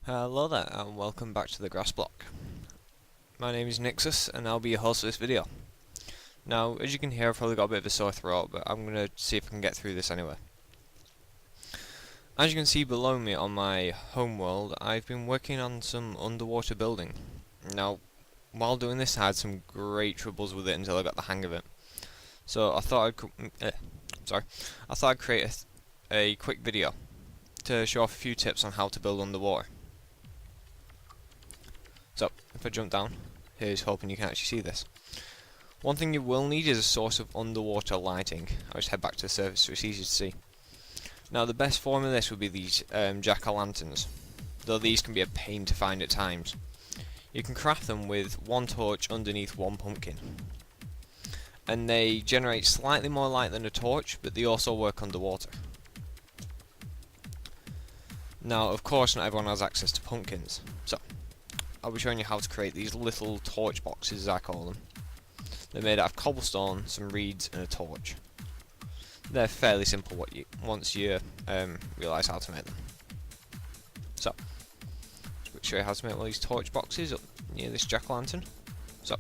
Hello there and welcome back to TheGrassBlock. My name is Nixxus and I'll be your host for this video. Now, as you can hear, I've probably got a bit of a sore throat, but I'm going to see if I can get through this anyway. As you can see below me on my home world, I've been working on some underwater building. Now, while doing this I had some great troubles with it until I got the hang of it. So I thought I'd create a quick video to show off a few tips on how to build underwater. So, if I jump down, here's hoping you can actually see this. One thing you will need is a source of underwater lighting. I'll just head back to the surface so it's easy to see. Now the best form of this would be these jack-o'-lanterns, though these can be a pain to find at times. You can craft them with one torch underneath one pumpkin. And they generate slightly more light than a torch, but they also work underwater. Now of course not everyone has access to pumpkins, so I'll be showing you how to create these little torch boxes, as I call them. They're made out of cobblestone, some reeds and a torch. They're fairly simple once you realise how to make them. So, I'll show you how to make one of these torch boxes up near this jack-o'-lantern. So,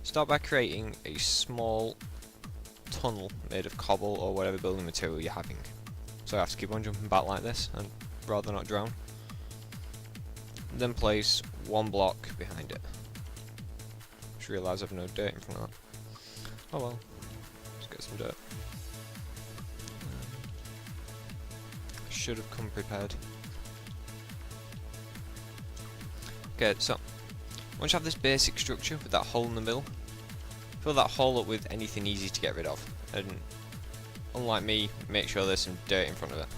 start by creating a small tunnel made of cobble or whatever building material you're having. So I have to keep on jumping back like this, and rather not drown. Then place one block behind it. Just realise I've no dirt in front of that. Oh well, let's get some dirt. I should have come prepared. Okay, so once you have this basic structure with that hole in the middle, fill that hole up with anything easy to get rid of, and unlike me, make sure there's some dirt in front of it.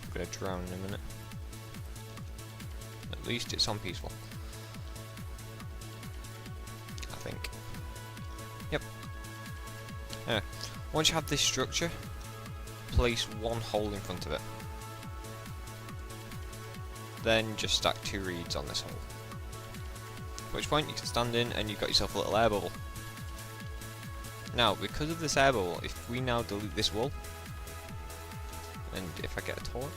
I'm gonna drown in a minute. At least it's on peaceful, I think. Yep. Anyway, once you have this structure, place one hole in front of it. Then just stack two reeds on this hole. At which point you can stand in and you've got yourself a little air bubble. Now, because of this air bubble, if we now delete this wool, and if I get a torch,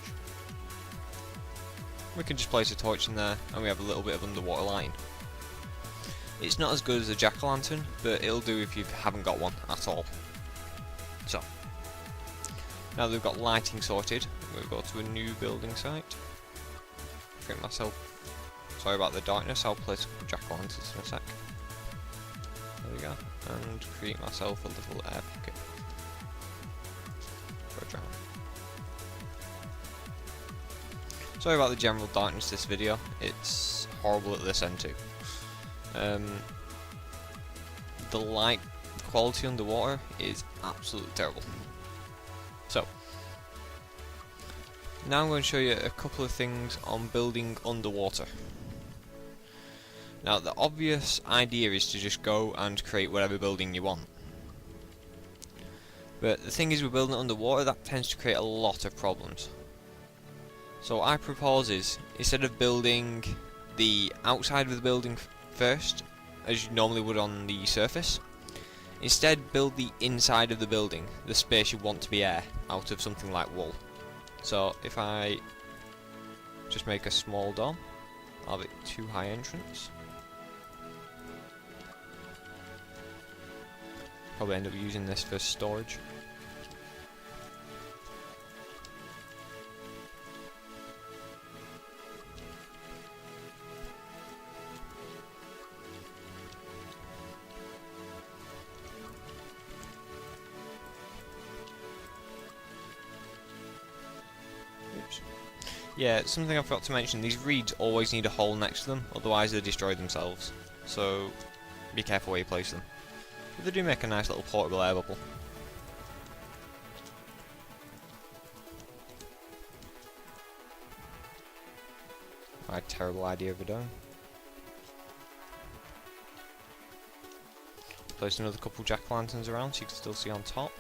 we can just place a torch in there and we have a little bit of underwater lighting. It's not as good as a jack-o'-lantern, but it'll do if you haven't got one at all. So, now that we've got lighting sorted, we'll go to a new building site. Sorry about the darkness, I'll place jack-o'-lanterns in a sec. There we go, and create myself a little air pocket for a drown. Sorry about the general darkness of this video, it's horrible at this end too. The light quality underwater is absolutely terrible. So, now I'm going to show you a couple of things on building underwater. Now the obvious idea is to just go and create whatever building you want. But the thing is, with building underwater, that tends to create a lot of problems. So what I propose is, instead of building the outside of the building first, as you normally would on the surface, instead build the inside of the building, the space you want to be air, out of something like wool. So if I just make a small dome, I'll have it too high entrance. Probably end up using this for storage. Yeah, something I forgot to mention, these reeds always need a hole next to them, otherwise they destroy themselves. So, be careful where you place them. But they do make a nice little portable air bubble. My terrible idea of a dome. Place another couple jack-o'-lanterns around so you can still see on top.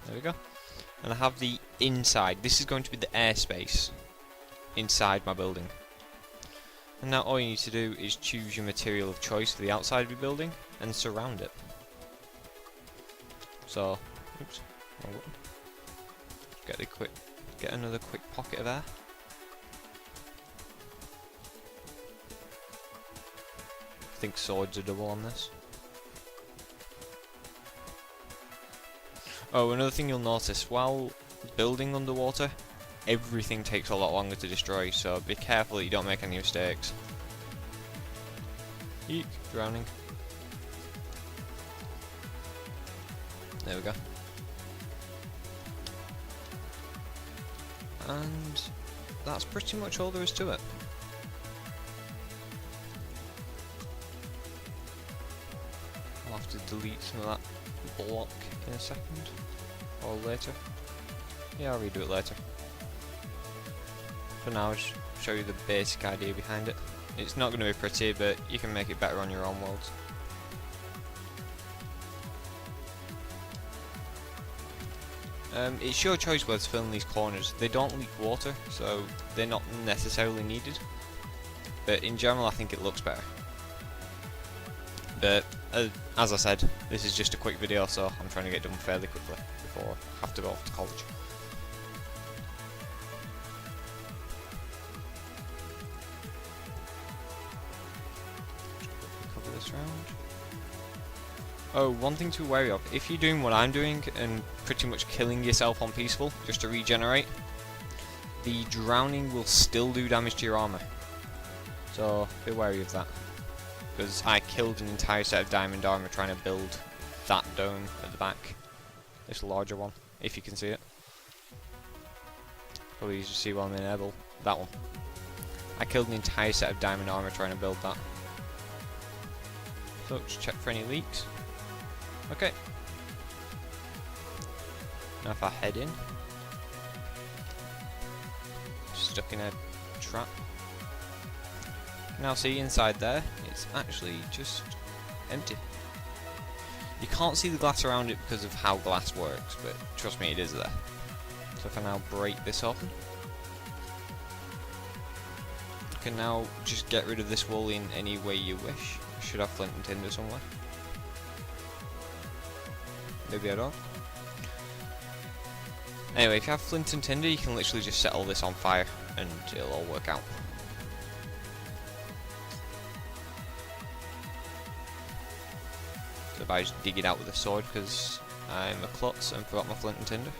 There we go. And I have the inside. This is going to be the airspace inside my building. And now all you need to do is choose your material of choice for the outside of your building and surround it. So, oops, wrong button. Get the quick get another quick pocket of air. I think swords are double on this. Oh, another thing you'll notice, while building underwater, everything takes a lot longer to destroy, so be careful that you don't make any mistakes. Eek, drowning. There we go. And that's pretty much all there is to it. I'll have to delete some of that block in a second, or later. Yeah, I'll redo it later. For now, I'll just show you the basic idea behind it. It's not going to be pretty, but you can make it better on your own worlds. It's your choice whether to fill in these corners. They don't leak water, so they're not necessarily needed. But in general, I think it looks better. But as I said, this is just a quick video, so I'm trying to get done fairly quickly before I have to go off to college. Cover this round. Oh, one thing to be wary of, if you're doing what I'm doing and pretty much killing yourself on peaceful just to regenerate, the drowning will still do damage to your armor. So be wary of that. Because I killed an entire set of diamond armor trying to build that dome at the back. This larger one, if you can see it. Probably easy to see while I'm unable. That one. I killed an entire set of diamond armor trying to build that. So just check for any leaks. Okay. Now if I head in, stuck in a trap. Now see inside there, it's actually just empty. You can't see the glass around it because of how glass works, but trust me, it is there. So if I now break this open, you can now just get rid of this wool in any way you wish. I should have flint and tinder somewhere. Maybe I don't. Anyway, if you have flint and tinder, you can literally just set all this on fire and it'll all work out. So if I just dig it out with a sword because I'm a klutz and forgot my flint and tinder.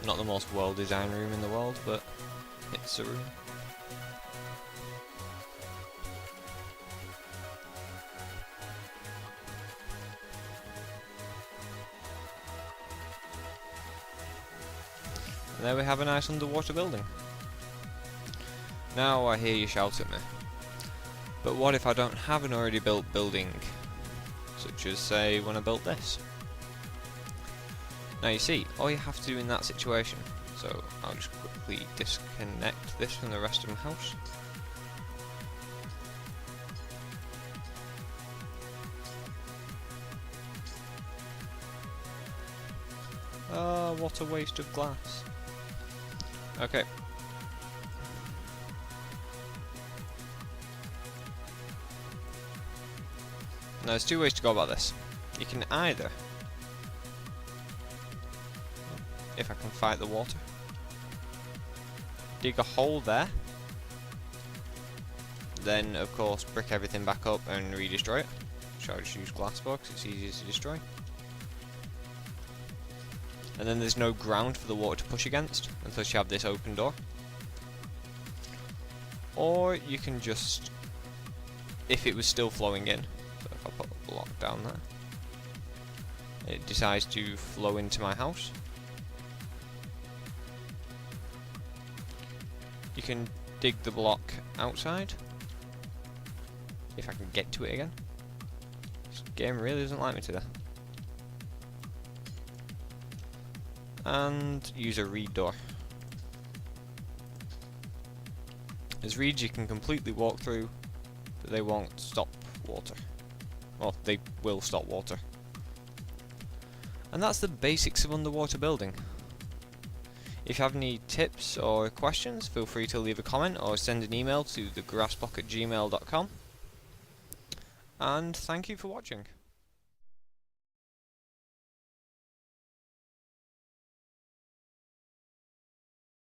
Not the most well designed room in the world, but it's a room. And there we have a nice underwater building. Now I hear you shout at me. But what if I don't have an already built building? Such as, say, when I built this. Now you see, all you have to do in that situation, so I'll just quickly disconnect this from the rest of my house. Oh, what a waste of glass. Okay. Now there's two ways to go about this. You can either, if I can fight the water, dig a hole there, then of course brick everything back up and re-destroy it. So I'll just use glass blocks, it's easier to destroy. And then there's no ground for the water to push against unless you have this open door. Or you can just, if it was still flowing in, so if I put a block down there, it decides to flow into my house. You can dig the block outside, if I can get to it again. This game really doesn't like me today. And use a reed door. As reeds you can completely walk through, but they won't stop water. Well, they will stop water. And that's the basics of underwater building. If you have any tips or questions, feel free to leave a comment or send an email to TheGrassBlock@gmail.com. and thank you for watching.